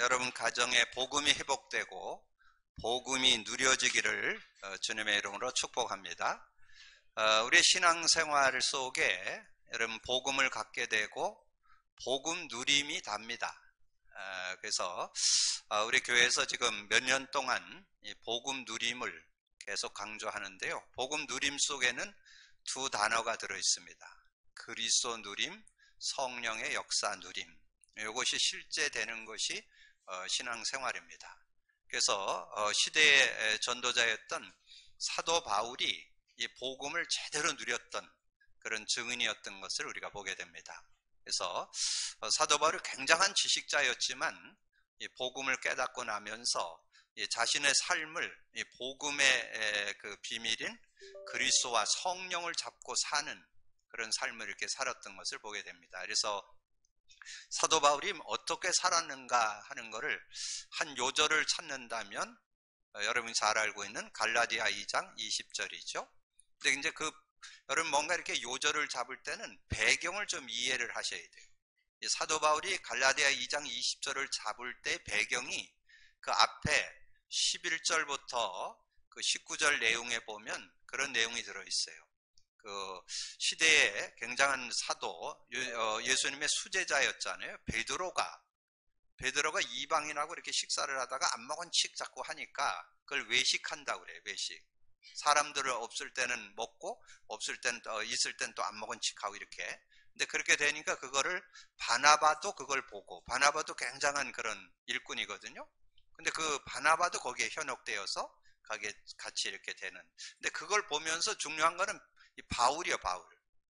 여러분 가정에 복음이 회복되고 복음이 누려지기를 주님의 이름으로 축복합니다. 우리 신앙생활 속에 여러분 복음을 갖게 되고 복음 누림이 답니다. 그래서 우리 교회에서 지금 몇 년 동안 이 복음 누림을 계속 강조하는데요. 복음 누림 속에는 두 단어가 들어 있습니다. 그리스도 누림, 성령의 역사 누림. 이것이 실제 되는 것이 신앙생활입니다. 그래서 시대의 전도자였던 사도 바울이 이 복음을 제대로 누렸던 그런 증인이었던 것을 우리가 보게 됩니다. 그래서 사도 바울이 굉장한 지식자였지만 이 복음을 깨닫고 나면서 이 자신의 삶을 이 복음의 그 비밀인 그리스도와 성령을 잡고 사는 그런 삶을 이렇게 살았던 것을 보게 됩니다. 그래서 사도 바울이 어떻게 살았는가 하는 것을 한 요절을 찾는다면 여러분이 잘 알고 있는 갈라디아 2장 20절이죠. 근데 이제 여러분 뭔가 이렇게 요절을 잡을 때는 배경을 좀 이해를 하셔야 돼요. 사도 바울이 갈라디아 2장 20절을 잡을 때 배경이 그 앞에 11절부터 그 19절 내용에 보면 그런 내용이 들어있어요. 그 시대에 굉장한 사도, 예수님의 수제자였잖아요. 베드로가 이방인하고 이렇게 식사를 하다가 안 먹은 칙 자꾸 하니까 그걸 외식한다고 그래요. 외식. 사람들을 없을 때는 먹고 없을 때는 있을 때는 또 안 먹은 칙하고 이렇게. 근데 그렇게 되니까 그거를 바나바도 그걸 보고, 바나바도 굉장한 그런 일꾼이거든요. 근데 그 바나바도 거기에 현혹되어서 같이 이렇게 되는. 근데 그걸 보면서 중요한 거는 이 바울이요,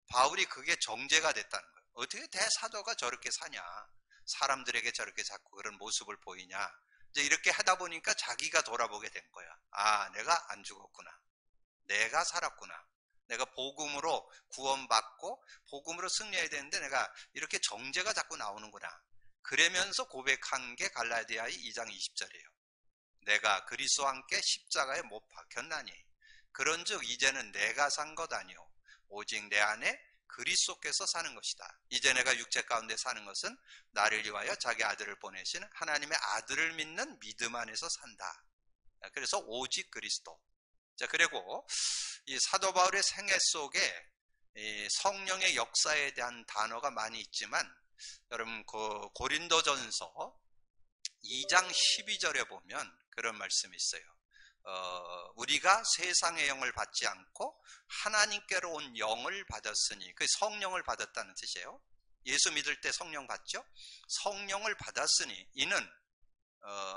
바울이 그게 정죄가 됐다는 거예요. 어떻게 대사도가 저렇게 사냐? 사람들에게 저렇게 자꾸 그런 모습을 보이냐? 이제 이렇게 하다 보니까 자기가 돌아보게 된 거야. 아, 내가 안 죽었구나. 내가 살았구나. 내가 복음으로 구원받고 복음으로 승리해야 되는데 내가 이렇게 정죄가 자꾸 나오는구나. 그러면서 고백한 게 갈라디아의 2장 20절이에요. 내가 그리스도와 함께 십자가에 못 박혔나니 그런즉 이제는 내가 산 것 아니요 오직 내 안에 그리스도께서 사는 것이다. 이제 내가 육체 가운데 사는 것은 나를 위하여 자기 아들을 보내신 하나님의 아들을 믿는 믿음 안에서 산다. 그래서 오직 그리스도. 자, 그리고 이 사도 바울의 생애 속에 이 성령의 역사에 대한 단어가 많이 있지만 여러분 그 고린도전서 2장 12절에 보면 그런 말씀이 있어요. 우리가 세상의 영을 받지 않고 하나님께로 온 영을 받았으니, 그 성령을 받았다는 뜻이에요. 예수 믿을 때 성령 받죠? 성령을 받았으니 이는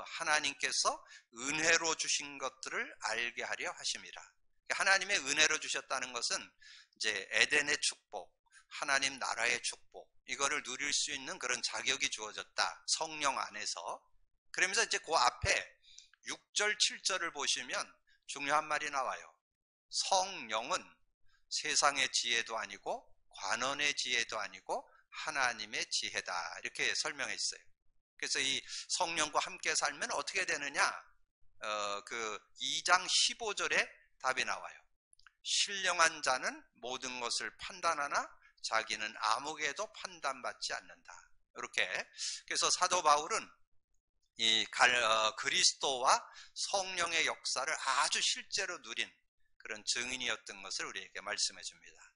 하나님께서 은혜로 주신 것들을 알게 하려 하심이라. 하나님의 은혜로 주셨다는 것은 이제 에덴의 축복, 하나님 나라의 축복, 이거를 누릴 수 있는 그런 자격이 주어졌다. 성령 안에서. 그러면서 이제 그 앞에 6절, 7절을 보시면 중요한 말이 나와요. 성령은 세상의 지혜도 아니고 관원의 지혜도 아니고 하나님의 지혜다. 이렇게 설명해 있어요. 그래서 이 성령과 함께 살면 어떻게 되느냐? 그 2장 15절에 답이 나와요. 신령한 자는 모든 것을 판단하나 자기는 아무개도 판단받지 않는다. 이렇게. 그래서 사도 바울은 이 그리스도와 성령의 역사를 아주 실제로 누린 그런 증인이었던 것을 우리에게 말씀해 줍니다.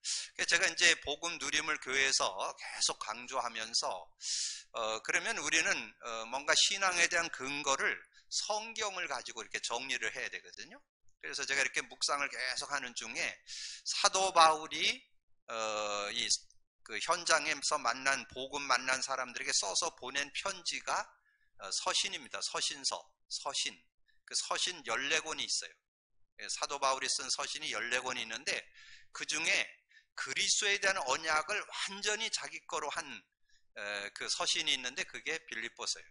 제가 이제 복음 누림을 교회에서 계속 강조하면서 그러면 우리는 뭔가 신앙에 대한 근거를 성경을 가지고 이렇게 정리를 해야 되거든요. 그래서 제가 이렇게 묵상을 계속 하는 중에 사도 바울이 그 현장에서 복음 만난 사람들에게 써서 보낸 편지가 서신입니다. 서신. 그 서신 14권이 있어요. 사도 바울이 쓴 서신이 14권이 있는데 그 중에 그리스도에 대한 언약을 완전히 자기 거로 한 그 서신이 있는데 그게 빌립보서예요.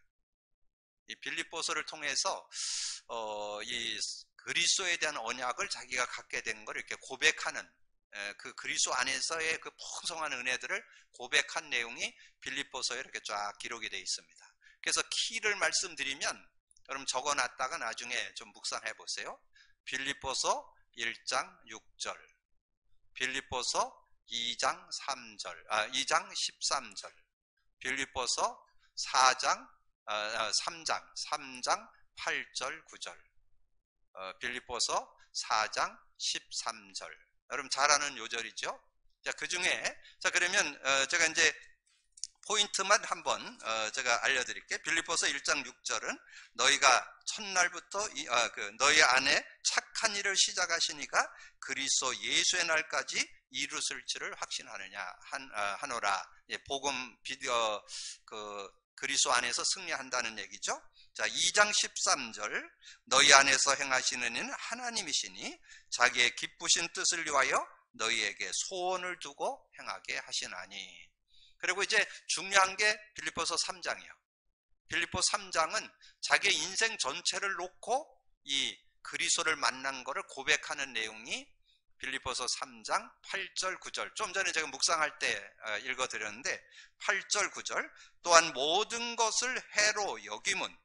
이 빌립보서를 통해서 이 그리스도에 대한 언약을 자기가 갖게 된 걸 이렇게 고백하는 그 그리스도 안에서의 그 풍성한 은혜들을 고백한 내용이 빌립보서에 이렇게 쫙 기록이 되어 있습니다. 그래서 키를 말씀드리면 여러분 적어놨다가 나중에 좀 묵상해 보세요. 빌립보서 1장 6절, 빌립보서 2장 13절, 빌립보서 4장 3장 8절 9절, 빌립보서 4장 13절. 여러분 잘 아는 요절이죠. 자, 그 중에, 자, 그러면, 제가 이제 포인트만 한번, 제가 알려드릴게요. 빌립보서 1장 6절은 너희가 첫날부터, 너희 안에 착한 일을 시작하시니까 그리스도 예수의 날까지 이루실지를 확신하느냐, 하노라. 예, 복음, 그리스도 안에서 승리한다는 얘기죠. 자, 2장 13절, 너희 안에서 행하시는 이는 하나님이시니 자기의 기쁘신 뜻을 위하여 너희에게 소원을 두고 행하게 하시나니. 그리고 이제 중요한 게 빌립보서 3장이에요. 빌립보 3장은 자기의 인생 전체를 놓고 이 그리스도를 만난 것을 고백하는 내용이 빌립보서 3장 8절 9절. 좀 전에 제가 묵상할 때 읽어드렸는데 8절 9절, 또한 모든 것을 해로 여김은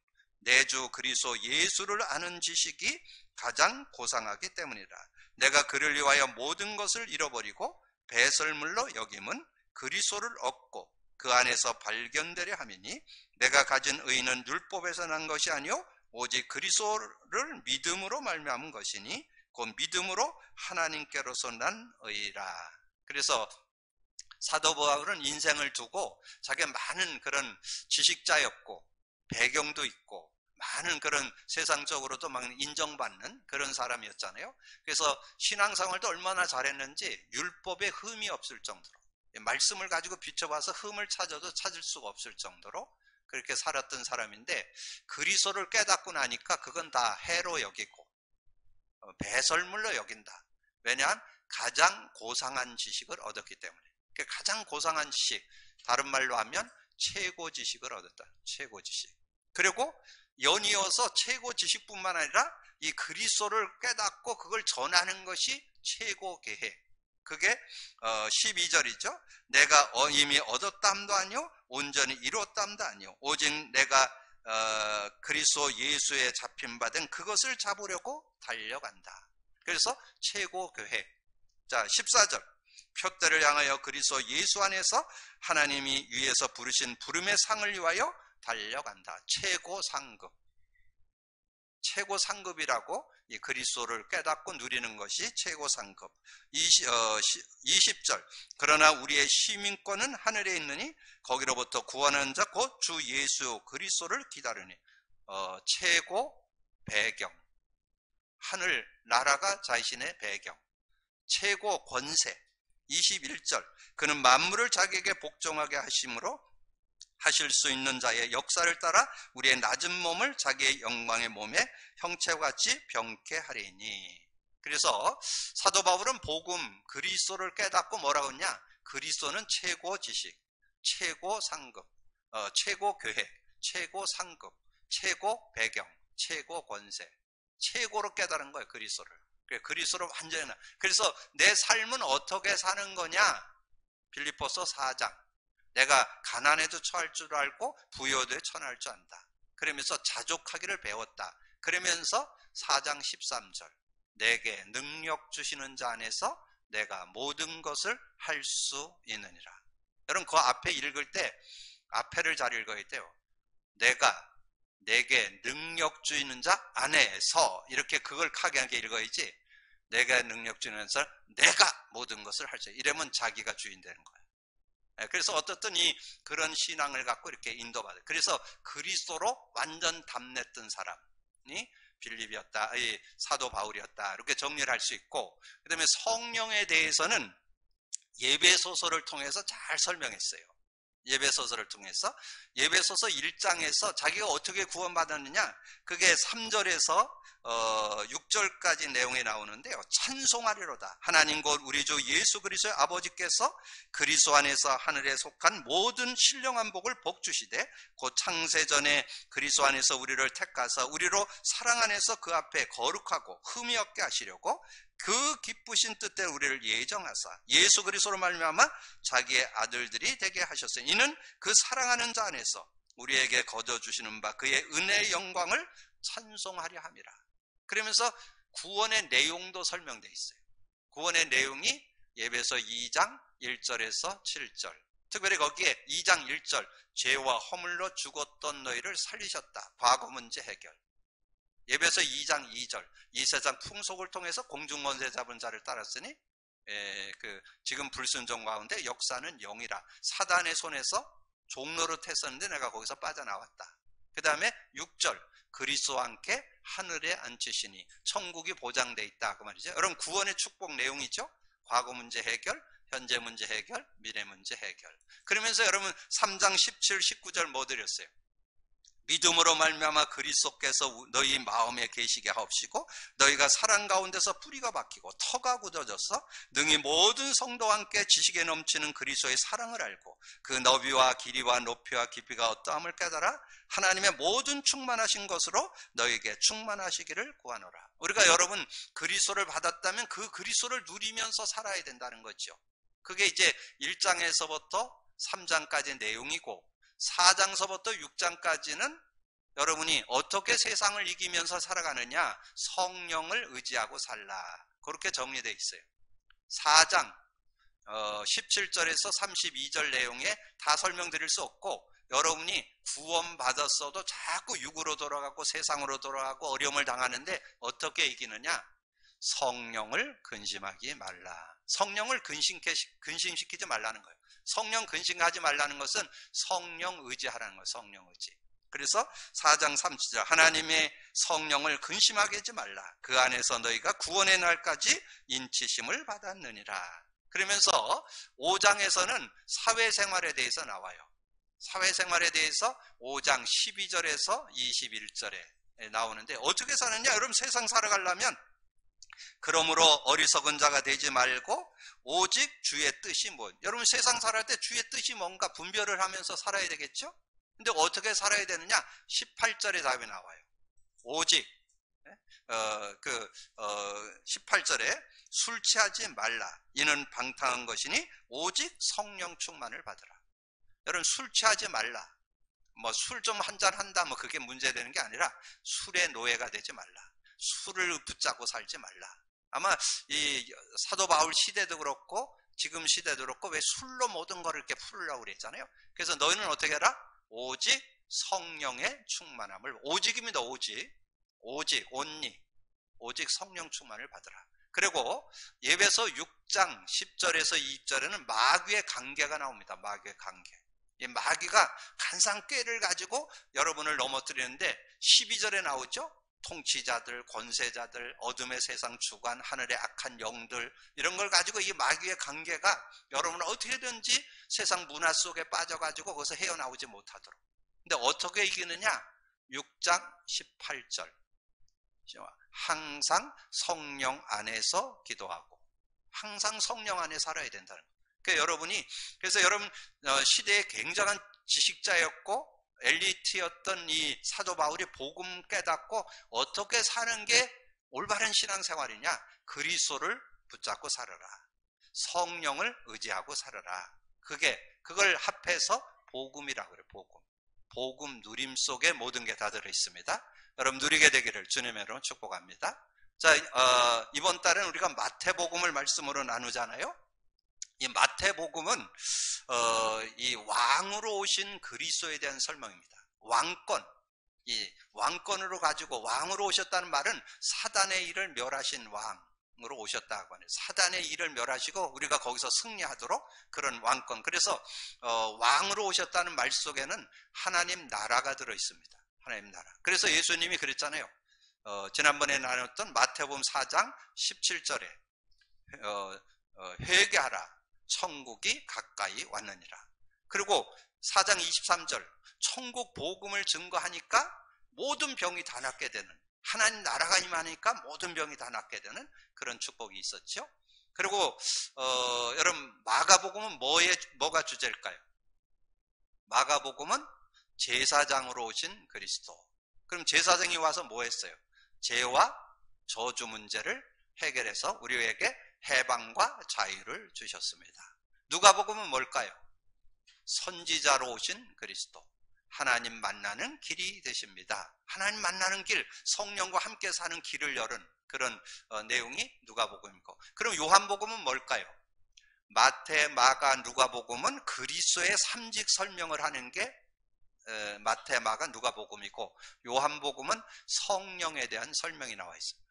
내 주 그리스도 예수를 아는 지식이 가장 고상하기 때문이라. 내가 그를 위하여 모든 것을 잃어버리고 배설물로 여김은 그리스도를 얻고 그 안에서 발견되려 함이니 내가 가진 의는 율법에서 난 것이 아니요 오직 그리스도를 믿음으로 말미암은 것이니 곧 믿음으로 하나님께로서 난 의라. 그래서 사도 바울은 인생을 두고 자기가 많은 그런 지식자였고 배경도 있고 많은 그런 세상적으로도 막 인정받는 그런 사람이었잖아요. 그래서 신앙생활도 얼마나 잘했는지 율법에 흠이 없을 정도로, 말씀을 가지고 비춰봐서 흠을 찾아도 찾을 수가 없을 정도로 그렇게 살았던 사람인데, 그리스도를 깨닫고 나니까 그건 다 해로 여기고 배설물로 여긴다. 왜냐하면 가장 고상한 지식을 얻었기 때문에. 가장 고상한 지식, 다른 말로 하면 최고 지식을 얻었다. 최고 지식. 그리고 연이어서 최고 지식뿐만 아니라 이 그리스도를 깨닫고 그걸 전하는 것이 최고 계획. 그게 12절이죠. 내가 이미 얻었담도 아니요 온전히 이뤘담도 아니요 오직 내가 그리스도 예수에 잡힌 바 된 그것을 잡으려고 달려간다. 그래서 최고 계획. 자, 14절, 표대를 향하여 그리스도 예수 안에서 하나님이 위에서 부르신 부름의 상을 위하여 달려간다. 최고 상급. 최고 상급이라고 이 그리스도를 깨닫고 누리는 것이 최고 상급. 20절, 그러나 우리의 시민권은 하늘에 있느니 거기로부터 구원하는 자 곧 주 예수 그리스도를 기다리니. 최고 배경, 하늘 나라가 자신의 배경. 최고 권세. 21절, 그는 만물을 자기에게 복종하게 하심으로 하실 수 있는 자의 역사를 따라 우리의 낮은 몸을 자기의 영광의 몸에 형체와 같이 병케 하리니. 그래서 사도 바울은 복음 그리스도를 깨닫고 뭐라고 했냐? 그리스도는 최고 지식, 최고 상급, 최고 계획, 최고 상급, 최고 배경, 최고 권세, 최고로 깨달은 거예요. 그리스도를. 그리스도로 완전히. 그래서 내 삶은 어떻게 사는 거냐? 빌립보서 4장, 내가 가난에도 처할 줄 알고 부여도 처할 줄 안다. 그러면서 자족하기를 배웠다. 그러면서 4장 13절, 내게 능력 주시는 자 안에서 내가 모든 것을 할 수 있느니라. 여러분 그 앞에 읽을 때 앞에를 잘 읽어야 돼요. 내게 능력 주시는 자 안에서, 이렇게 그걸 강하게 읽어야지. 내가 능력 주시는 자, 내가 모든 것을 할 수 있다. 이러면 자기가 주인 되는 거예요. 그래서 어떻든 그런 신앙을 갖고 이렇게 인도받아요. 그래서 그리스도로 완전 담냈던 사람이 빌립이었다, 사도 바울이었다, 이렇게 정리를 할 수 있고, 그 다음에 성령에 대해서는 예배소서를 통해서 잘 설명했어요. 예배소서를 통해서, 예배소서 1장에서 자기가 어떻게 구원받았느냐, 그게 3절에서 6절까지 내용이 나오는데요. 찬송하리로다. 하나님 곧 우리 주 예수 그리스도의 아버지께서 그리스도 안에서 하늘에 속한 모든 신령한 복을 복주시되 곧 창세전에 그리스도 안에서 우리를 택하사 우리로 사랑 안에서 그 앞에 거룩하고 흠이 없게 하시려고 그 기쁘신 뜻대로 우리를 예정하사 예수 그리스도로 말미암아 자기의 아들들이 되게 하셨으니 이는 그 사랑하는 자 안에서 우리에게 거둬주시는 바 그의 은혜의 영광을 찬송하려 함이라. 그러면서 구원의 내용도 설명되어 있어요. 구원의 내용이 예배서 2장 1절에서 7절, 특별히 거기에 2장 1절 죄와 허물로 죽었던 너희를 살리셨다. 과거 문제 해결. 예배서 2장 2절 이 세상 풍속을 통해서 공중권세 잡은 자를 따랐으니 지금 불순종 가운데 역사는 영이라. 사단의 손에서 종노릇 했었는데 내가 거기서 빠져나왔다. 그 다음에 6절 그리스도와 함께 하늘에 앉히시니 천국이 보장돼 있다. 그 말이죠. 여러분 구원의 축복 내용이죠. 과거 문제 해결, 현재 문제 해결, 미래 문제 해결. 그러면서 여러분 3장 17, 19절 뭐 드렸어요? 믿음으로 말미암아 그리스도께서 너희 마음에 계시게 하옵시고 너희가 사랑 가운데서 뿌리가 박히고 터가 굳어져서 능히 모든 성도와 함께 지식에 넘치는 그리스도의 사랑을 알고 그 너비와 길이와 높이와 깊이가 어떠함을 깨달아 하나님의 모든 충만하신 것으로 너희에게 충만하시기를 구하노라. 우리가 여러분 그리스도를 받았다면 그 그리스도를 누리면서 살아야 된다는 거죠. 그게 이제 1장에서부터 3장까지 내용이고 4장서부터 6장까지는 여러분이 어떻게 세상을 이기면서 살아가느냐, 성령을 의지하고 살라. 그렇게 정리되어 있어요. 4장 17절에서 32절 내용에 다 설명드릴 수 없고 여러분이 구원받았어도 자꾸 육으로 돌아가고 세상으로 돌아가고 어려움을 당하는데 어떻게 이기느냐? 성령을 근심하지 말라. 성령을 근심시키지 말라는 거예요. 성령 근심하지 말라는 것은 성령 의지하라는 거예요. 성령 의지. 그래서 4장 30절 하나님의 성령을 근심하게 하지 말라. 그 안에서 너희가 구원의 날까지 인치심을 받았느니라. 그러면서 5장에서는 사회생활에 대해서 나와요. 사회생활에 대해서 5장 12절에서 21절에 나오는데 어떻게 사느냐? 여러분 세상 살아가려면 그러므로 어리석은 자가 되지 말고 오직 주의 뜻이 뭐? 여러분 세상 살아갈 때 주의 뜻이 뭔가 분별을 하면서 살아야 되겠죠? 근데 어떻게 살아야 되느냐? 18절에 답이 나와요. 오직 18절에 술 취하지 말라. 이는 방탕한 것이니 오직 성령 충만을 받으라. 여러분 술 취하지 말라. 뭐 술 좀 한잔 한다 뭐 그게 문제되는 게 아니라 술의 노예가 되지 말라. 술을 붙잡고 살지 말라. 아마 이 사도 바울 시대도 그렇고 지금 시대도 그렇고 왜 술로 모든 걸 이렇게 풀으려고 그랬잖아요. 그래서 너희는 어떻게 해라? 오직 성령의 충만함을, 오직입니다. 오직 온리 오직 성령 충만을 받으라. 그리고 예배서 6장 10절에서 2절에는 마귀의 관계가 나옵니다. 마귀의 관계. 이 마귀가 항상 꾀를 가지고 여러분을 넘어뜨리는데 12절에 나오죠. 통치자들, 권세자들, 어둠의 세상 주관, 하늘의 악한 영들 이런 걸 가지고 이 마귀의 관계가 여러분을 어떻게든지 세상 문화 속에 빠져가지고 거기서 헤어나오지 못하도록. 근데 어떻게 이기느냐? 6장 18절 항상 성령 안에서 기도하고 항상 성령 안에 살아야 된다는 거예요. 그러니까 그래서 여러분 시대에 굉장한 지식자였고 엘리트였던 이 사도 바울이 복음 깨닫고 어떻게 사는 게 올바른 신앙생활이냐? 그리스도를 붙잡고 살아라. 성령을 의지하고 살아라. 그걸 합해서 복음이라고 그래요. 복음 누림 속에 모든 게 다 들어있습니다. 여러분 누리게 되기를 주님의 이름으로 축복합니다. 자, 이번 달은 우리가 마태복음을 말씀으로 나누잖아요. 이 마태복음은 이 왕으로 오신 그리스도에 대한 설명입니다. 이 왕권으로 가지고 왕으로 오셨다는 말은 사단의 일을 멸하신 왕으로 오셨다고 하네요. 사단의 일을 멸하시고 우리가 거기서 승리하도록 그런 왕권. 그래서 왕으로 오셨다는 말 속에는 하나님 나라가 들어 있습니다. 하나님 나라. 그래서 예수님이 그랬잖아요. 지난번에 나눴던 마태복음 4장 17절에 회개하라. 천국이 가까이 왔느니라. 그리고 4장 23절 천국 복음을 증거하니까 모든 병이 다 낫게 되는, 하나님 나라가 임하니까 모든 병이 다 낫게 되는 그런 축복이 있었죠. 그리고 여러분 마가복음은 뭐가 주제일까요? 마가복음은 제사장으로 오신 그리스도. 그럼 제사장이 와서 뭐 했어요? 죄와 저주 문제를 해결해서 우리에게 해방과 자유를 주셨습니다. 누가복음은 뭘까요? 선지자로 오신 그리스도. 하나님 만나는 길이 되십니다. 하나님 만나는 길, 성령과 함께 사는 길을 열은 그런 내용이 누가복음이고. 그럼 요한복음은 뭘까요? 마태, 마가, 누가복음은 그리스도의 삼직 설명을 하는 게 마태, 마가, 누가복음이고, 요한복음은 성령에 대한 설명이 나와 있습니다.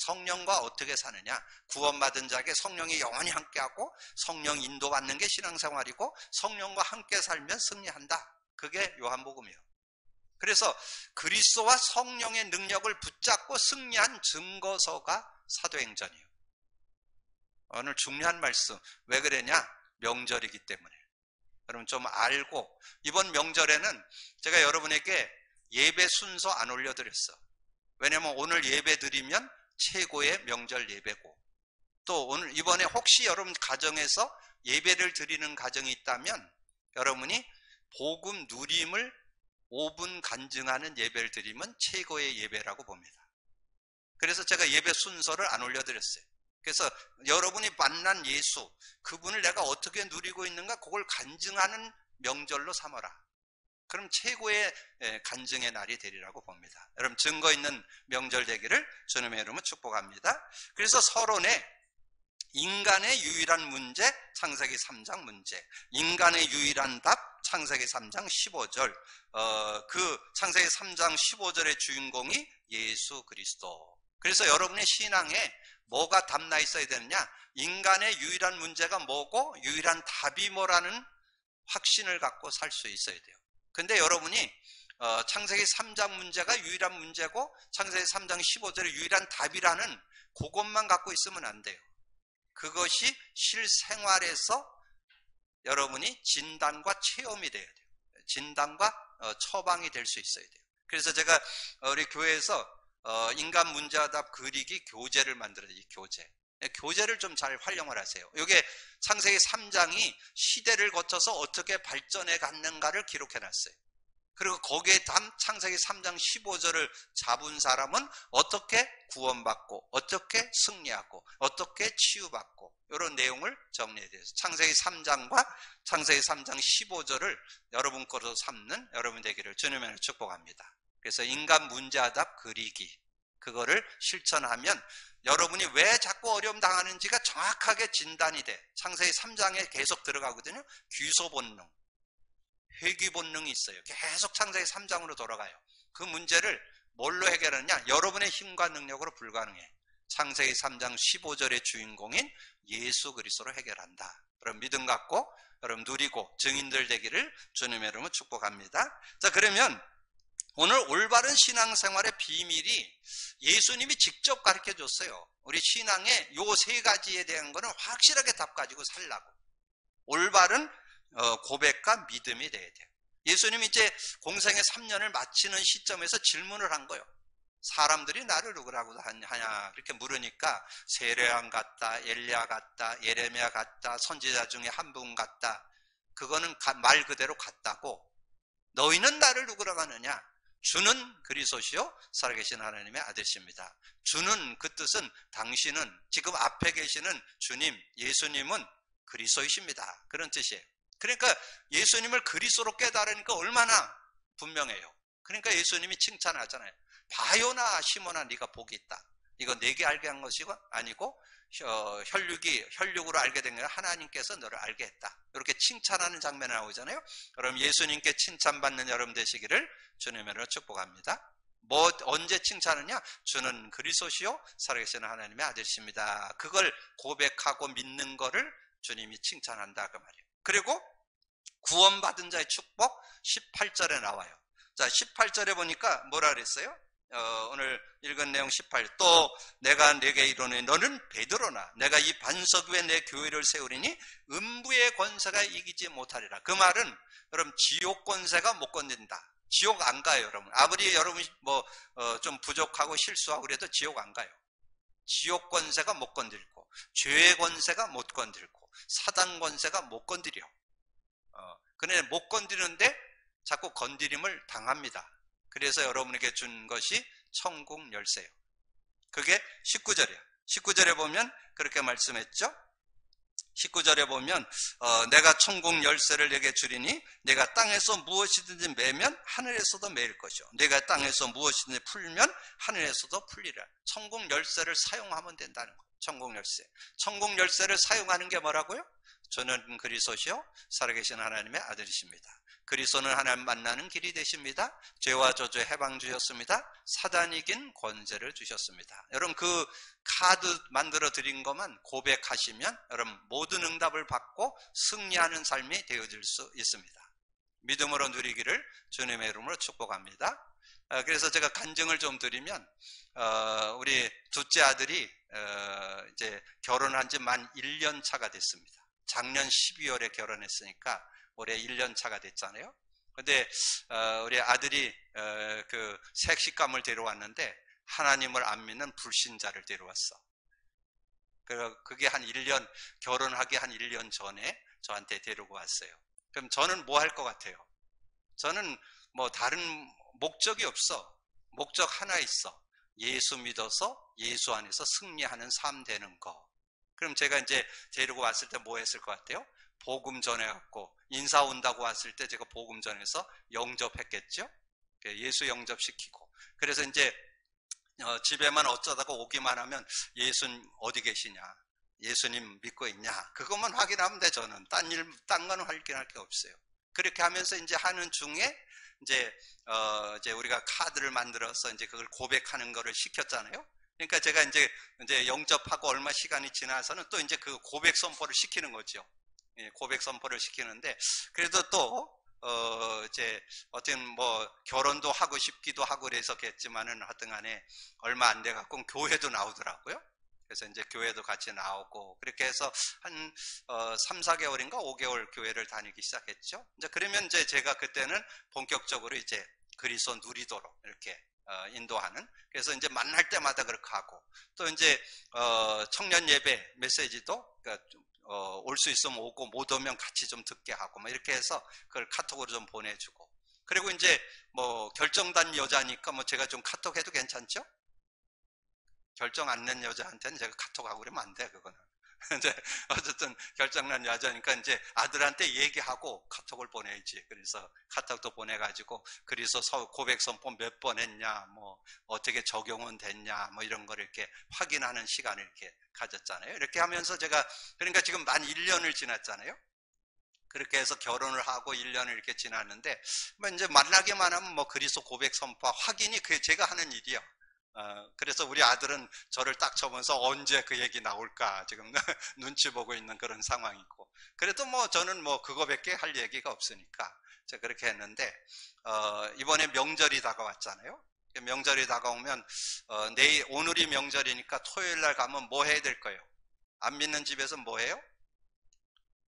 성령과 어떻게 사느냐, 구원받은 자에게 성령이 영원히 함께하고 성령 인도받는 게 신앙생활이고, 성령과 함께 살면 승리한다. 그게 요한복음이에요. 그래서 그리스도와 성령의 능력을 붙잡고 승리한 증거서가 사도행전이에요. 오늘 중요한 말씀, 왜 그러냐? 명절이기 때문에. 여러분 좀 알고, 이번 명절에는 제가 여러분에게 예배 순서 안 올려드렸어. 왜냐면 오늘 예배 드리면 최고의 명절 예배고, 또 오늘 이번에 혹시 여러분 가정에서 예배를 드리는 가정이 있다면 여러분이 복음 누림을 5분 간증하는 예배를 드리면 최고의 예배라고 봅니다. 그래서 제가 예배 순서를 안 올려드렸어요. 그래서 여러분이 만난 예수, 그분을 내가 어떻게 누리고 있는가, 그걸 간증하는 명절로 삼아라. 그럼 최고의 간증의 날이 되리라고 봅니다. 여러분 증거 있는 명절 되기를 주님의 이름으로 축복합니다. 그래서 서론에 인간의 유일한 문제, 창세기 3장 문제, 인간의 유일한 답, 창세기 3장 15절, 그 창세기 3장 15절의 주인공이 예수 그리스도. 그래서 여러분의 신앙에 뭐가 담나 있어야 되느냐? 인간의 유일한 문제가 뭐고 유일한 답이 뭐라는 확신을 갖고 살 수 있어야 돼요. 근데 여러분이 창세기 3장 문제가 유일한 문제고 창세기 3장 15절의 유일한 답이라는 그것만 갖고 있으면 안 돼요. 그것이 실생활에서 여러분이 진단과 체험이 돼야 돼요. 진단과 처방이 될 수 있어야 돼요. 그래서 제가 우리 교회에서 인간 문제답 그리기 교재를 만들어요. 이 교재를 좀 잘 활용을 하세요. 이게 창세기 3장이 시대를 거쳐서 어떻게 발전해 갔는가를 기록해 놨어요. 그리고 거기에 창세기 3장 15절을 잡은 사람은 어떻게 구원받고 어떻게 승리하고 어떻게 치유받고 이런 내용을 정리해 드렸어요. 창세기 3장과 창세기 3장 15절을 여러분 거로 삼는 여러분 되기를 주님의 축복합니다. 그래서 인간 문제답 그리기, 그거를 실천하면 여러분이 왜 자꾸 어려움 당하는지가 정확하게 진단이 돼. 창세기 3장에 계속 들어가거든요. 귀소 본능, 회귀 본능이 있어요. 계속 창세기 3장으로 돌아가요. 그 문제를 뭘로 해결하느냐? 여러분의 힘과 능력으로 불가능해. 창세기 3장 15절의 주인공인 예수 그리스도로 해결한다. 여러분 믿음 갖고 여러분 누리고 증인들 되기를 주님의 이름으로 축복합니다. 자, 그러면 오늘 올바른 신앙생활의 비밀이 예수님이 직접 가르쳐 줬어요. 우리 신앙의 요 세 가지에 대한 거는 확실하게 답 가지고 살라고. 올바른 고백과 믿음이 돼야 돼요. 예수님이 이제 공생의 3년을 마치는 시점에서 질문을 한 거예요. 사람들이 나를 누구라고 하냐 이렇게 물으니까 세례요한 같다, 엘리야 같다, 예레미야 같다, 선지자 중에 한 분 같다. 그거는 말 그대로 같다고. 너희는 나를 누구라고 하느냐? 주는 그리스도시요 살아계신 하나님의 아들이십니다. 주는 그 뜻은 당신은 지금 앞에 계시는 주님, 예수님은 그리스도이십니다. 그런 뜻이에요. 그러니까 예수님을 그리스도로 깨달으니까 얼마나 분명해요. 그러니까 예수님이 칭찬하잖아요. 바요나 시몬아 네가 복이 있다. 이거 내게 알게 한 것이고 아니고 혈육으로 알게 된 게 하나님께서 너를 알게 했다. 이렇게 칭찬하는 장면이 나오잖아요. 그럼 예수님께 칭찬받는 여러분 되시기를 주님으로 축복합니다. 뭐 언제 칭찬하냐? 주는 그리스도시요 살아계시는 하나님의 아들이십니다. 그걸 고백하고 믿는 거를 주님이 칭찬한다 그 말이에요. 그리고 구원받은 자의 축복 18절에 나와요. 자, 18절에 보니까 뭐라 그랬어요? 오늘 읽은 내용 18. 또 내가 네게 이르노니 너는 베드로나 내가 이 반석 위에 내 교회를 세우리니 음부의 권세가 이기지 못하리라. 그 말은 여러분 지옥 권세가 못 건든다. 지옥 안 가요, 여러분. 아무리 여러분이 좀 부족하고 실수하고 그래도 지옥 안 가요. 지옥 권세가 못 건들고 죄의 권세가 못 건들고 사단 권세가 못 건드려. 그런데 못 건드리는데 자꾸 건드림을 당합니다. 그래서 여러분에게 준 것이 천국 열쇠예요. 그게 19절이에요. 19절에 보면 그렇게 말씀했죠. 19절에 보면 내가 천국 열쇠를 내게 주리니 내가 땅에서 무엇이든지 매면 하늘에서도 매일 것이요 내가 땅에서 무엇이든지 풀면 하늘에서도 풀리라. 천국 열쇠를 사용하면 된다는 거예요. 천국 열쇠. 천국 열쇠를 사용하는 게 뭐라고요? 저는 그리스도시요 살아계신 하나님의 아들이십니다. 그리스도는 하나님 만나는 길이 되십니다. 죄와 저주의 해방 주셨습니다. 사단 이긴 권세를 주셨습니다. 여러분 그 카드 만들어 드린 것만 고백하시면 여러분 모든 응답을 받고 승리하는 삶이 되어질 수 있습니다. 믿음으로 누리기를 주님의 이름으로 축복합니다. 그래서 제가 간증을 좀 드리면 우리 둘째 아들이 이제 결혼한 지 만 1년 차가 됐습니다. 작년 12월에 결혼했으니까 올해 1년 차가 됐잖아요. 근데 우리 아들이 그 색시감을 데려왔는데 하나님을 안 믿는 불신자를 데려왔어. 그게 한 1년, 결혼하기 한 1년 전에 저한테 데리고 왔어요. 그럼 저는 뭐 할 것 같아요? 저는 뭐 다른 목적이 없어. 목적 하나 있어. 예수 믿어서 예수 안에서 승리하는 삶 되는 거. 그럼 제가 이제 데리고 왔을 때 뭐 했을 것 같아요? 복음 전해갖고 인사 온다고 왔을 때 제가 복음 전해서 영접했겠죠? 예수 영접시키고. 그래서 이제 집에만 어쩌다가 오기만 하면 예수님 어디 계시냐? 예수님 믿고 있냐? 그것만 확인하면 돼. 저는 딴 건 확인할 게 없어요. 그렇게 하면서 이제 하는 중에 이제 우리가 카드를 만들어서 이제 그걸 고백하는 거를 시켰잖아요. 그러니까 제가 이제 영접하고 얼마 시간이 지나서는 또 이제 그 고백 선포를 시키는 거죠. 예, 고백 선포를 시키는데 그래도 또 이제 어떤 뭐 결혼도 하고 싶기도 하고 그래서겠지만은 하여튼 간에 얼마 안 돼 갖고 교회도 나오더라고요. 그래서 이제 교회도 같이 나오고 그렇게 해서 한 3, 4개월인가 5개월 교회를 다니기 시작했죠. 이제 그러면 이제 제가 그때는 본격적으로 이제 그리스도 누리도록 이렇게 인도하는. 그래서 이제 만날 때마다 그렇게 하고 또 이제 청년 예배 메시지도 그러니까 올 수 있으면 오고 못 오면 같이 좀 듣게 하고 뭐 이렇게 해서 그걸 카톡으로 좀 보내주고. 그리고 이제 뭐 결정단 여자니까 뭐 제가 좀 카톡 해도 괜찮죠? 결정 안 낸 여자한테는 제가 카톡하고 그러면 안 돼, 그거는. 이제 어쨌든 결정난 여자니까 이제 아들한테 얘기하고 카톡을 보내야지. 그래서 카톡도 보내가지고 그래서 고백 선포 몇 번 했냐, 뭐 어떻게 적용은 됐냐, 뭐 이런 걸 이렇게 확인하는 시간을 이렇게 가졌잖아요. 이렇게 하면서 제가 그러니까 지금 만 1년을 지났잖아요. 그렇게 해서 결혼을 하고 1년을 이렇게 지났는데 뭐 이제 만나기만 하면 뭐 그리스도 고백 선포 확인이 그게 제가 하는 일이요. 그래서 우리 아들은 저를 딱 쳐면서 언제 그 얘기 나올까 지금 눈치 보고 있는 그런 상황이고. 그래도 뭐 저는 뭐 그거밖에 할 얘기가 없으니까 제가 그렇게 했는데 이번에 명절이 다가왔잖아요. 명절이 다가오면 오늘이 명절이니까 토요일 날 가면 뭐 해야 될 거예요? 안 믿는 집에서 뭐 해요?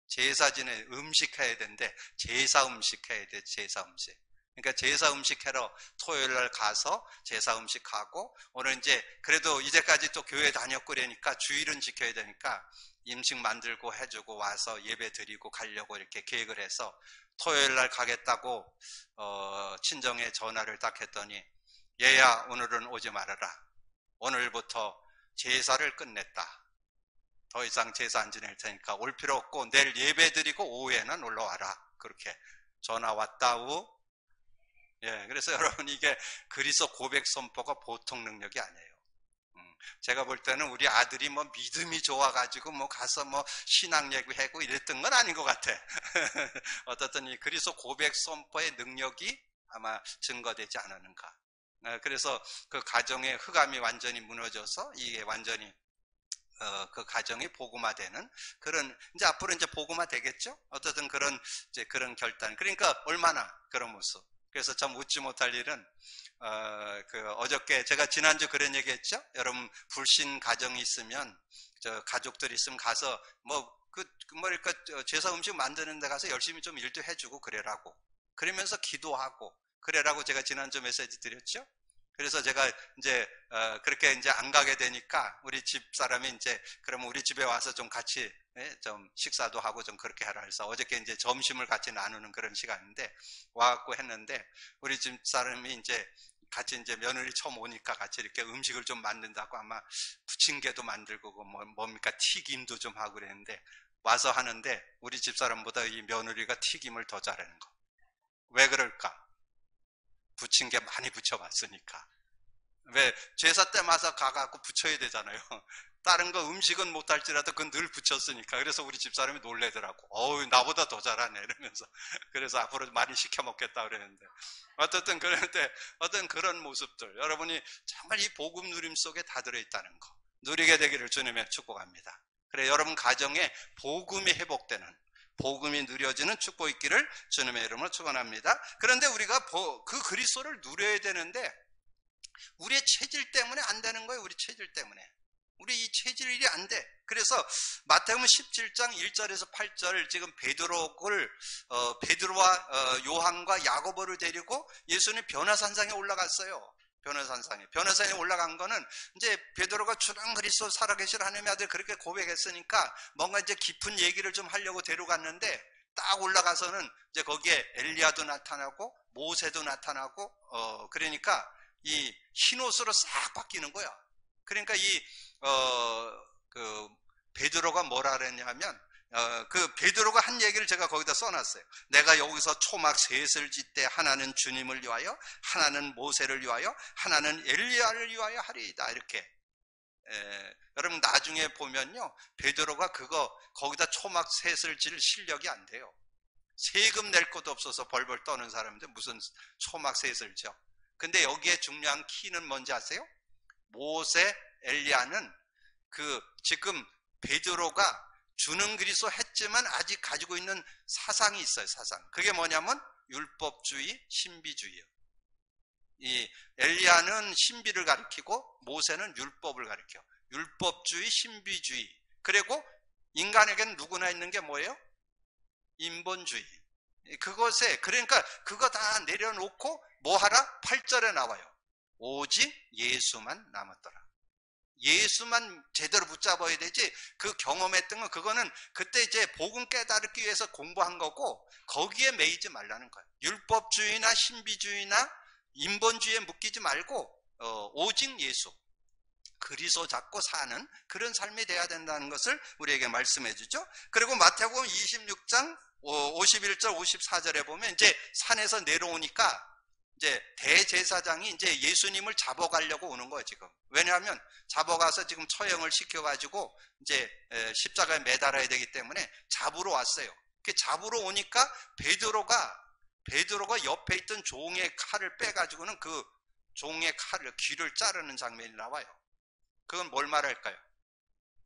제사 지내 음식 해야 되는데 제사 음식 해야 돼. 제사 음식. 그러니까 제사 음식 하러 토요일 날 가서 제사 음식 하고 오늘 이제 그래도 이제까지 또 교회 다녔고 그러니까 주일은 지켜야 되니까 음식 만들고 해주고 와서 예배 드리고 가려고 이렇게 계획을 해서 토요일 날 가겠다고 친정에 전화를 딱 했더니 얘야 오늘은 오지 말아라. 오늘부터 제사를 끝냈다. 더 이상 제사 안 지낼 테니까 올 필요 없고 내일 예배 드리고 오후에는 놀러 와라. 그렇게 전화 왔다우. 예, 그래서 여러분 이게 그리스도 고백 선포가 보통 능력이 아니에요. 제가 볼 때는 우리 아들이 뭐 믿음이 좋아가지고 뭐 가서 뭐 신앙 얘기하고 이랬던 건 아닌 것 같아. 어떻든 이 그리스도 고백 선포의 능력이 아마 증거되지 않았는가. 그래서 그 가정의 흑암이 완전히 무너져서 이게 완전히 그 가정이 복음화되는 그런 이제 앞으로 이제 복음화 되겠죠. 어쨌든 그런 이제 그런 결단. 그러니까 얼마나 그런 모습. 그래서 참 웃지 못할 일은 어저께 제가 지난주 그런 얘기했죠. 여러분 불신 가정이 있으면 가족들이 있으면 가서 뭐랄까 제사 음식 만드는 데 가서 열심히 좀 일도 해주고 그래라고. 그러면서 기도하고 그래라고 제가 지난주 메시지 드렸죠. 그래서 제가 이제 그렇게 이제 안 가게 되니까 우리 집 사람이 이제 그러면 우리 집에 와서 좀 같이 좀 식사도 하고 좀 그렇게 하라 해서 어저께 이제 점심을 같이 나누는 그런 시간인데 와갖고 했는데 우리 집 사람이 이제 같이 이제 며느리 처음 오니까 같이 이렇게 음식을 좀 만든다고 아마 부침개도 만들고 뭡니까 튀김도 좀 하고 그랬는데 와서 하는데 우리 집 사람보다 이 며느리가 튀김을 더 잘하는 거. 왜 그럴까? 부침개 많이 부쳐봤으니까. 왜 제사 때마다 가갖고 부쳐야 되잖아요. 다른 거 음식은 못할지라도 그건 늘 붙였으니까. 그래서 우리 집사람이 놀래더라고. 어우, 나보다 더 잘하네 이러면서. 그래서 앞으로 많이 시켜 먹겠다 그랬는데, 어쨌든 그런데 어떤 그런 모습들, 여러분이 정말 이 복음 누림 속에 다 들어있다는 거 누리게 되기를 주님의 축복합니다. 그래, 여러분 가정에 복음이 회복되는, 복음이 누려지는 축복 있기를 주님의 이름으로 축원합니다. 그런데 우리가 그 그리스도를 누려야 되는데 우리의 체질 때문에 안 되는 거예요. 우리 체질 때문에. 우리 이 체질이 안 돼. 그래서 마태복음 17장 1절에서 8절, 지금 베드로와 요한과 야고보를 데리고 예수님이 변화산상에 올라갔어요. 변화산상에 올라간 거는 이제 베드로가 주는 그리스도 살아계신 하나님의 아들 그렇게 고백했으니까 뭔가 이제 깊은 얘기를 좀 하려고 데려갔는데, 딱 올라가서는 이제 거기에 엘리야도 나타나고 모세도 나타나고 그러니까 이 흰옷으로 싹 바뀌는 거야. 그러니까 베드로가 뭐라 그랬냐면, 그 베드로가 한 얘기를 제가 거기다 써놨어요. 내가 여기서 초막 셋을 짓되 하나는 주님을 위하여, 하나는 모세를 위하여, 하나는 엘리야를 위하여 하리이다. 이렇게. 여러분 나중에 보면요, 베드로가 거기다 초막 셋을 질 실력이 안 돼요. 세금 낼 것도 없어서 벌벌 떠는 사람인데 무슨 초막 셋을 져. 근데 여기에 중요한 키는 뭔지 아세요? 모세, 엘리야는 지금 베드로가 주는 그리스도 했지만 아직 가지고 있는 사상이 있어요. 사상. 그게 뭐냐면 율법주의, 신비주의예요. 이 엘리야는 신비를 가리키고 모세는 율법을 가리켜. 율법주의, 신비주의. 그리고 인간에게는 누구나 있는 게 뭐예요? 인본주의. 그러니까 그거 다 내려놓고 뭐 하라? 8절에 나와요. 오직 예수만 남았더라. 예수만 제대로 붙잡아야 되지, 그 경험했던 건 그거는 그때 이제 복음 깨달기 위해서 공부한 거고, 거기에 매이지 말라는 거예요. 율법주의나 신비주의나 인본주의에 묶이지 말고 오직 예수, 그리스도 잡고 사는 그런 삶이 돼야 된다는 것을 우리에게 말씀해 주죠. 그리고 마태복음 26장 51절 54절에 보면 이제 산에서 내려오니까 이제 대제사장이 이제 예수님을 잡아가려고 오는 거예요, 지금. 왜냐하면 잡아가서 지금 처형을 시켜가지고 이제 십자가에 매달아야 되기 때문에 잡으러 왔어요. 잡으러 오니까 베드로가 옆에 있던 종의 칼을 빼가지고는 그 종의 귀를 자르는 장면이 나와요. 그건 뭘 말할까요?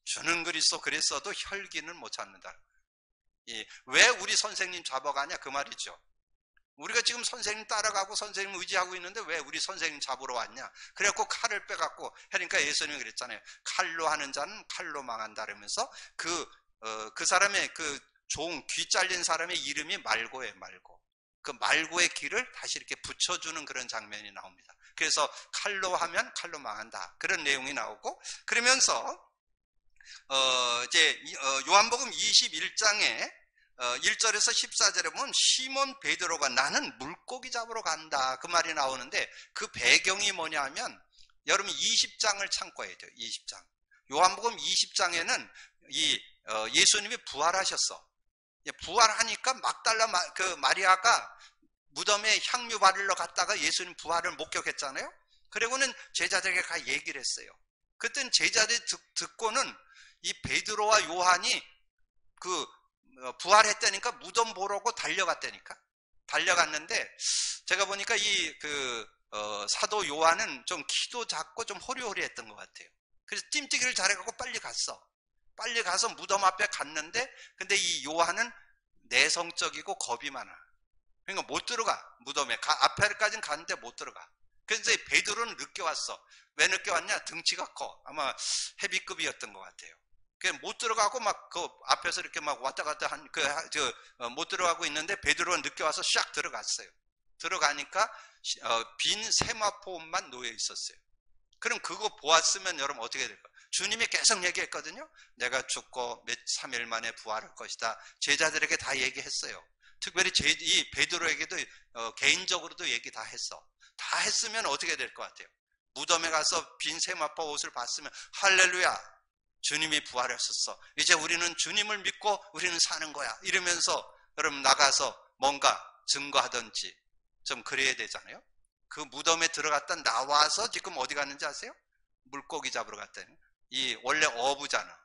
주는 그리스도 그랬어도 혈기는 못 찾는다. 왜 우리 선생님 잡아가냐 그 말이죠. 우리가 지금 선생님 따라가고 선생님 의지하고 있는데 왜 우리 선생님 잡으러 왔냐? 그래갖고 칼을 빼갖고 하니까 예수님이 그랬잖아요. 칼로 하는 자는 칼로 망한다 그러면서 그 사람의 귀 잘린 사람의 이름이 말고예요, 말고. 그 말고의 귀를 다시 이렇게 붙여주는 그런 장면이 나옵니다. 그래서 칼로 하면 칼로 망한다. 그런 내용이 나오고, 그러면서 이제 요한복음 21장에 1절에서 14절에 보면 시몬 베드로가 나는 물고기 잡으러 간다 그 말이 나오는데, 그 배경이 뭐냐면 여러분 20장을 참고해야 돼요. 20장. 요한복음 20장에는 예수님이 부활하셨어. 부활하니까 막달라 마리아가 무덤에 향유 바르러 갔다가 예수님 부활을 목격했잖아요. 그리고는 제자들에게 가 얘기를 했어요. 그때는 제자들이 듣고는 이 베드로와 요한이 부활했다니까 무덤 보러고 달려갔는데, 제가 보니까 사도 요한은 좀 키도 작고 좀 호리호리했던 것 같아요. 그래서 찜뛰기를 잘해갖고 빨리 가서 무덤 앞에 갔는데, 근데 이 요한은 내성적이고 겁이 많아. 그러니까 못 들어가. 무덤에 앞에까지는 가는데 못 들어가. 그래서 베드로는 늦게 왔어. 왜 늦게 왔냐? 등치가 커. 아마 헤비급이었던 것 같아요. 못 들어가고 그 앞에서 이렇게 막 왔다 갔다 못 들어가고 있는데 베드로가 늦게 와서 샥 들어갔어요. 들어가니까 빈 세마포만 놓여 있었어요. 그럼 그거 보았으면 여러분 어떻게 될까요? 주님이 계속 얘기했거든요. 내가 죽고 3일 만에 부활할 것이다. 제자들에게 다 얘기했어요. 특별히 이 베드로에게도 개인적으로도 얘기 다 했어. 다 했으면 어떻게 될 것 같아요? 무덤에 가서 빈 세마포 옷을 봤으면 할렐루야, 주님이 부활하셨어. 이제 우리는 주님을 믿고 우리는 사는 거야. 이러면서 여러분 나가서 뭔가 증거하든지 좀 그래야 되잖아요. 그 무덤에 들어갔다 나와서 지금 어디 갔는지 아세요? 물고기 잡으러 갔다니. 이 원래 어부잖아.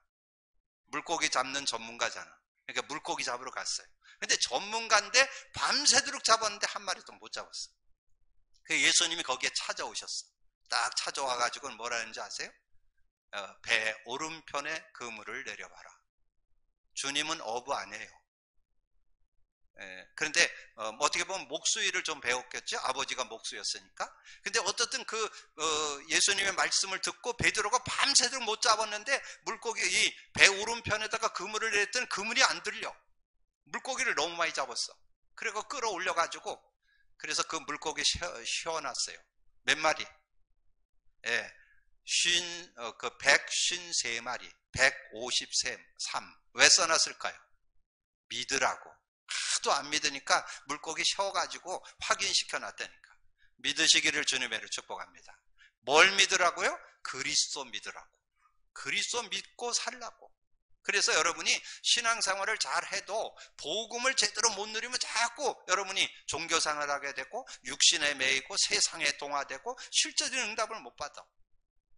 물고기 잡는 전문가잖아. 그러니까 물고기 잡으러 갔어요. 근데 전문가인데 밤새도록 잡았는데 한 마리도 못 잡았어. 그 예수님이 거기에 찾아오셨어. 딱 찾아와가지고 뭐라 했는지 아세요? 배 오른편에 그물을 내려봐라. 주님은 어부 아니에요. 그런데 어떻게 보면 목수일을 좀 배웠겠죠. 아버지가 목수였으니까. 근데 어떻든 예수님의 말씀을 듣고 베드로가 밤새도록 못 잡았는데 물고기 이 배 오른편에다가 그물을 내렸더니 그물이 안 들려. 물고기를 너무 많이 잡았어. 그리고 끌어올려가지고 그래서 그 물고기 쉬어놨어요. 몇 마리? 153마리, 153. 왜 써놨을까요? 믿으라고. 하도 안 믿으니까 물고기 쉬어가지고 확인시켜 놨다니까. 믿으시기를 주님의 이름으로 축복합니다. 뭘 믿으라고요? 그리스도 믿으라고. 그리스도 믿고 살라고. 그래서 여러분이 신앙생활을 잘 해도 복음을 제대로 못 누리면 자꾸 여러분이 종교생활을 하게 되고 육신에 매이고 세상에 동화되고 실제적인 응답을 못 받아.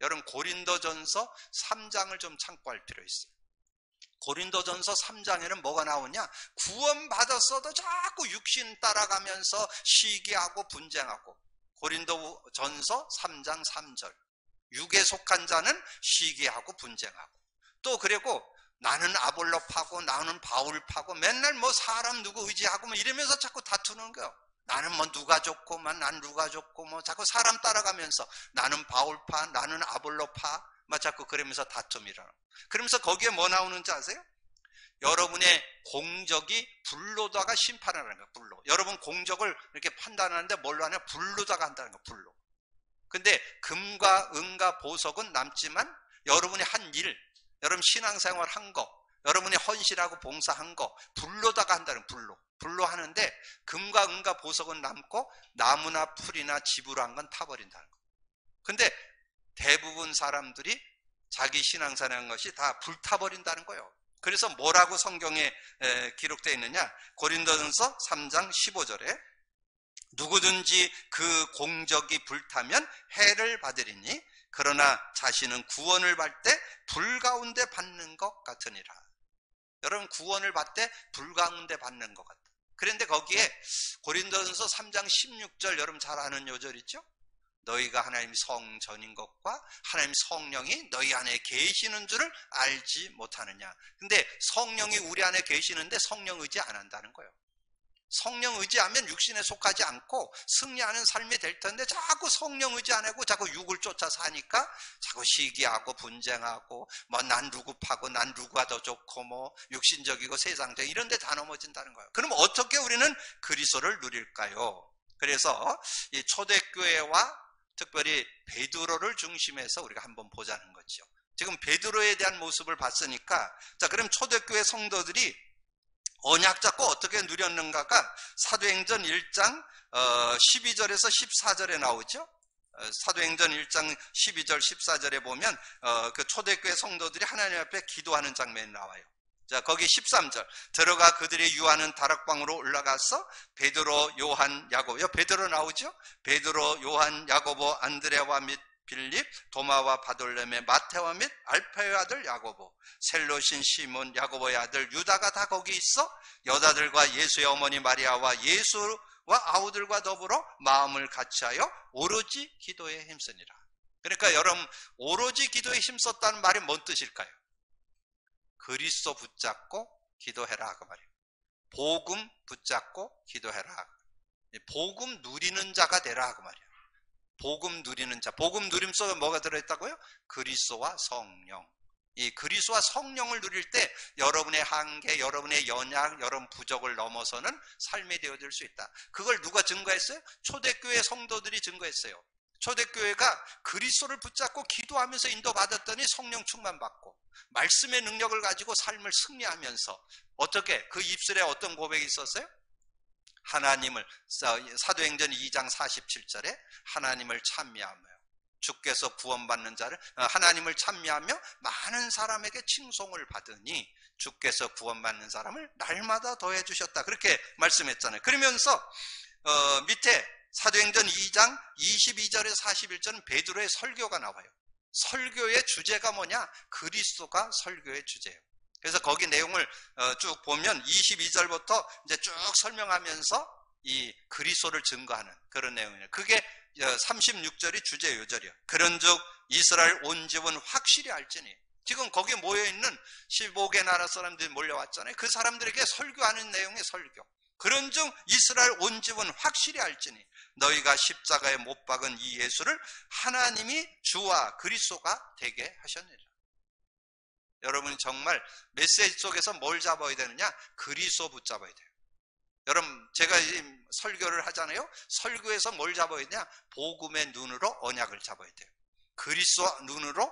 여러분 고린도전서 3장을 좀 참고할 필요 있어요. 고린도전서 3장에는 뭐가 나오냐? 구원받았어도 자꾸 육신 따라가면서 시기하고 분쟁하고. 고린도전서 3장 3절. 육에 속한 자는 시기하고 분쟁하고. 또 그리고 나는 아볼로 파고 나는 바울 파고 맨날 뭐 사람 누구 의지하고 뭐 이러면서 자꾸 다투는 거예요. 나는 뭐 누가 좋고 난 누가 좋고 뭐 자꾸 사람 따라가면서 나는 바울 파 나는 아볼로 파 막 자꾸 그러면서 다툼이라는. 그러면서 거기에 뭐 나오는지 아세요? 여러분의 공적이 불로다가 심판하는 거예요. 불로. 여러분 공적을 이렇게 판단하는데 뭘로 하냐? 불로다가 한다는 거예요. 불로. 근데 금과 은과 보석은 남지만 여러분이 한 일, 여러분 신앙생활 한 거, 여러분이 헌신하고 봉사한 거 불로다가 한다는 불로. 불로 하는데 금과 은과 보석은 남고 나무나 풀이나 집으로 한 건 타버린다는 거. 근데 대부분 사람들이 자기 신앙생활 한 것이 다 불타버린다는 거예요. 그래서 뭐라고 성경에 기록되어 있느냐? 고린도전서 3장 15절에 누구든지 그 공적이 불타면 해를 받으리니 그러나 자신은 구원을 받을 때 불 가운데 받는 것 같으니라. 여러분 구원을 받을 때 불 가운데 받는 것 같다. 그런데 거기에 고린도전서 3장 16절 여러분 잘 아는 요절이죠? 너희가 하나님 성전인 것과 하나님 성령이 너희 안에 계시는 줄을 알지 못하느냐. 근데 성령이 우리 안에 계시는데 성령 의지 안 한다는 거예요. 성령 의지하면 육신에 속하지 않고 승리하는 삶이 될 텐데 자꾸 성령 의지 안 하고 자꾸 육을 쫓아 사니까 자꾸 시기하고 분쟁하고 뭐 난 누구 파고 난 누구가 더 좋고 뭐 육신적이고 세상적 이런 데 다 넘어진다는 거예요. 그럼 어떻게 우리는 그리스도를 누릴까요? 그래서 이 초대교회와 특별히 베드로를 중심해서 우리가 한번 보자는 거죠. 지금 베드로에 대한 모습을 봤으니까 자 그럼 초대교회 성도들이 언약 잡고 어떻게 누렸는가가 사도행전 1장 12절에서 14절에 나오죠. 사도행전 1장 12절 14절에 보면 그 초대교회 성도들이 하나님 앞에 기도하는 장면이 나와요. 자 거기 13절 들어가 그들이 유하는 다락방으로 올라가서 베드로 요한 야고보 베드로 나오죠. 베드로 요한 야고보 안드레와 및 빌립 도마와 바돌레메 마테와 및 알페의 아들 야고보 셀롯인 시몬 야고보의 아들 유다가 다 거기 있어 여자들과 예수의 어머니 마리아와 예수와 아우들과 더불어 마음을 같이하여 오로지 기도에 힘쓰니라. 그러니까 여러분 오로지 기도에 힘썼다는 말이 뭔 뜻일까요? 그리스도 붙잡고 기도해라 그 말이에요. 복음 붙잡고 기도해라. 복음 누리는 자가 되라 그 말이에요. 복음 누리는 자. 복음 누림 속에 뭐가 들어있다고요? 그리스도와 성령. 이 그리스도와 성령을 누릴 때 여러분의 한계, 여러분의 연약, 여러분 부족을 넘어서는 삶이 되어질 수 있다. 그걸 누가 증거했어요? 초대교회 성도들이 증거했어요. 초대교회가 그리스도를 붙잡고 기도하면서 인도받았더니 성령 충만받고 말씀의 능력을 가지고 삶을 승리하면서 어떻게 그 입술에 어떤 고백이 있었어요? 하나님을 사도행전 2장 47절에 하나님을 찬미하며 주께서 구원받는 자를 하나님을 찬미하며 많은 사람에게 칭송을 받으니 주께서 구원받는 사람을 날마다 더해 주셨다. 그렇게 말씀했잖아요. 그러면서 밑에 사도행전 2장 22절에서 41절은 베드로의 설교가 나와요. 설교의 주제가 뭐냐? 그리스도가 설교의 주제예요. 그래서 거기 내용을 쭉 보면 22절부터 이제 쭉 설명하면서 이 그리스도를 증거하는 그런 내용이에요. 그게 36절이 주제 요절이에요. 그런즉 이스라엘 온 집은 확실히 알지니. 지금 거기에 모여있는 15개 나라 사람들이 몰려왔잖아요. 그 사람들에게 설교하는 내용의 설교. 그런즉 이스라엘 온 집은 확실히 알지니 너희가 십자가에 못 박은 이 예수를 하나님이 주와 그리스도가 되게 하셨느니라. 여러분이 정말 메시지 속에서 뭘 잡아야 되느냐? 그리스도 붙잡아야 돼요. 여러분, 제가 설교를 하잖아요. 설교에서 뭘 잡아야 되냐? 복음의 눈으로 언약을 잡아야 돼요. 그리스도 눈으로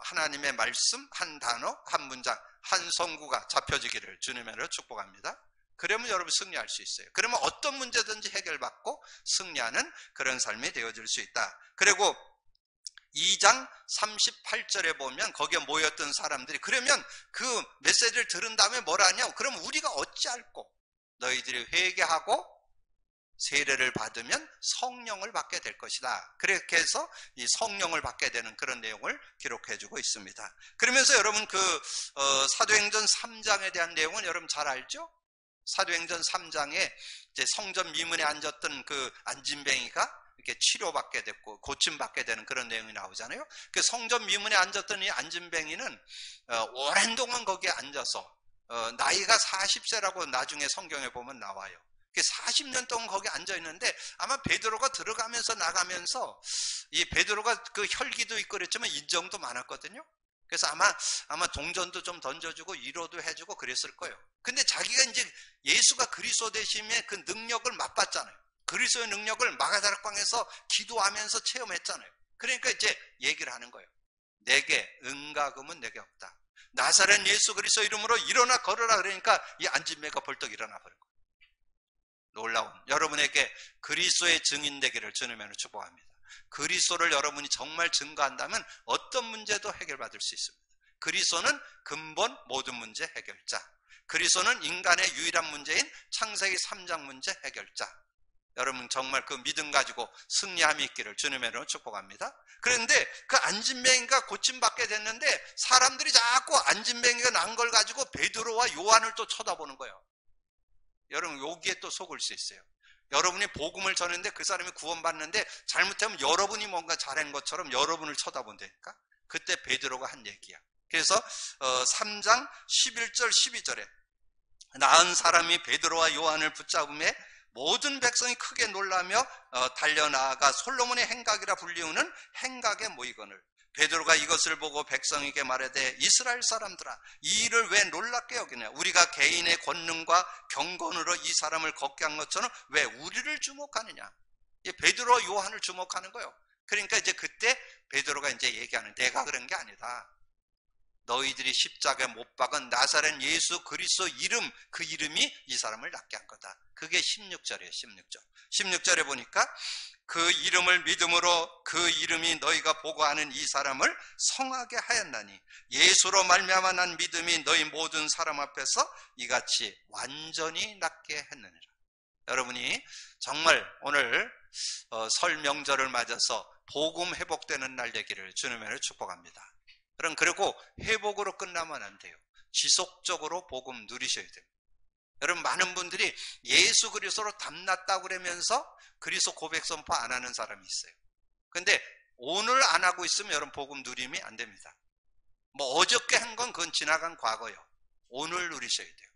하나님의 말씀 한 단어, 한 문장, 한 성구가 잡혀지기를 주님으로 축복합니다. 그러면 여러분 승리할 수 있어요. 그러면 어떤 문제든지 해결받고 승리하는 그런 삶이 되어질 수 있다. 그리고 2장 38절에 보면 거기에 모였던 사람들이 그러면 그 메시지를 들은 다음에 뭐라 하냐? 그럼 우리가 어찌할꼬? 너희들이 회개하고 세례를 받으면 성령을 받게 될 것이다. 그렇게 해서 이 성령을 받게 되는 그런 내용을 기록해주고 있습니다. 그러면서 여러분 사도행전 3장에 대한 내용은 여러분 잘 알죠? 사도행전 3장에 이제 성전 미문에 앉았던 그 안진뱅이가 이렇게 치료받게 됐고 고침받게 되는 그런 내용이 나오잖아요. 그 성전 미문에 앉았던 이 안진뱅이는 오랜 동안 거기에 앉아서 나이가 40세라고 나중에 성경에 보면 나와요. 40년 동안 거기 앉아 있는데 아마 베드로가 들어가면서 나가면서 이 베드로가 그 혈기도 있고 그랬지만 인정도 많았거든요. 그래서 아마 동전도 좀 던져주고 위로도 해주고 그랬을 거예요. 근데 자기가 이제 예수가 그리스도 되심의 그 능력을 맛봤잖아요. 그리스도의 능력을 마가다락방에서 기도하면서 체험했잖아요. 그러니까 이제 얘기를 하는 거예요. 내게 은과금은 내게 없다. 나사렛 예수 그리스도 이름으로 일어나 걸어라. 그러니까 이 안진뱅이가 벌떡 일어나 버린 거예요. 놀라운 여러분에게 그리스도의 증인 되기를 주님으로 축복합니다. 그리스도를 여러분이 정말 증거한다면 어떤 문제도 해결받을 수 있습니다. 그리스도는 근본 모든 문제 해결자. 그리스도는 인간의 유일한 문제인 창세기 3장 문제 해결자. 여러분 정말 그 믿음 가지고 승리함이 있기를 주님으로 축복합니다. 그런데 그 안진뱅이가 고침받게 됐는데 사람들이 자꾸 안진뱅이가 난 걸 가지고 베드로와 요한을 또 쳐다보는 거예요. 여러분 여기에 또 속을 수 있어요. 여러분이 복음을 전했는데 그 사람이 구원받는데 잘못하면 여러분이 뭔가 잘한 것처럼 여러분을 쳐다본다니까. 그때 베드로가 한 얘기야. 그래서 3장 11절 12절에 나은 사람이 베드로와 요한을 붙잡음에 모든 백성이 크게 놀라며 달려나아가 솔로몬의 행각이라 불리우는 행각에 모이거늘 베드로가 이것을 보고 백성에게 말하되 이스라엘 사람들아 이 일을 왜 놀랍게 여기냐. 우리가 개인의 권능과 경건으로 이 사람을 걷게 한 것처럼 왜 우리를 주목하느냐. 베드로와 요한을 주목하는 거예요. 그러니까 이제 그때 베드로가 이제 얘기하는 내가 그런 게 아니다. 너희들이 십자가에 못 박은 나사렛 예수 그리스도 이름 그 이름이 이 사람을 낫게 한 거다. 그게 16절이에요. 16절. 16절에 보니까 그 이름을 믿음으로 그 이름이 너희가 보고하는 이 사람을 성하게 하였나니 예수로 말미암아 난 믿음이 너희 모든 사람 앞에서 이같이 완전히 낫게 했느니라. 여러분이 정말 오늘 설 명절을 맞아서 복음 회복되는 날 되기를 주님으로 축복합니다. 그리고 회복으로 끝나면 안 돼요. 지속적으로 복음 누리셔야 돼요. 여러분 많은 분들이 예수 그리스도로 담났다고 그러면서 그리스도 고백 선포 안 하는 사람이 있어요. 근데 오늘 안 하고 있으면 여러분 복음 누림이 안 됩니다. 뭐 어저께 한 건 그건 지나간 과거예요. 오늘 누리셔야 돼요.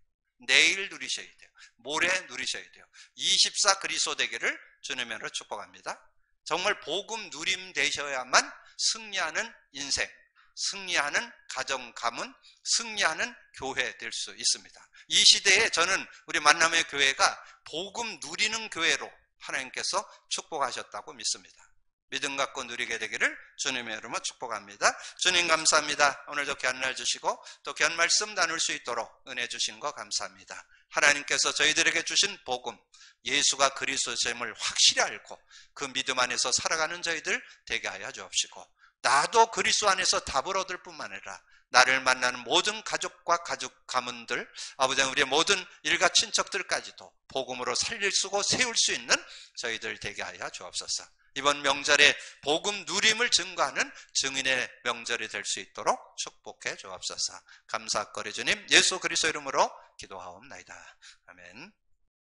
내일 누리셔야 돼요. 모레 누리셔야 돼요. 24 그리스도 되기를 주님으로 축복합니다. 정말 복음 누림 되셔야만 승리하는 인생, 승리하는 가정 가문, 승리하는 교회 될 수 있습니다. 이 시대에 저는 우리 만남의 교회가 복음 누리는 교회로 하나님께서 축복하셨다고 믿습니다. 믿음 갖고 누리게 되기를 주님의 이름으로 축복합니다. 주님 감사합니다. 오늘도 귀한 날 주시고 또 귀한 말씀 나눌 수 있도록 은혜 주신 거 감사합니다. 하나님께서 저희들에게 주신 복음, 예수가 그리스도임을 확실히 알고 그 믿음 안에서 살아가는 저희들 되게 하여 주옵시고 나도 그리스도 안에서 답을 얻을 뿐만 아니라 나를 만나는 모든 가족과 가족 가문들, 아버지 우리의 모든 일가 친척들까지도 복음으로 살릴 수고 세울 수 있는 저희들 되게 하여 주옵소서. 이번 명절에 복음 누림을 증거하는 증인의 명절이 될 수 있도록 축복해 주옵소서. 감사거리 주님 예수 그리스도 이름으로 기도하옵나이다. 아멘.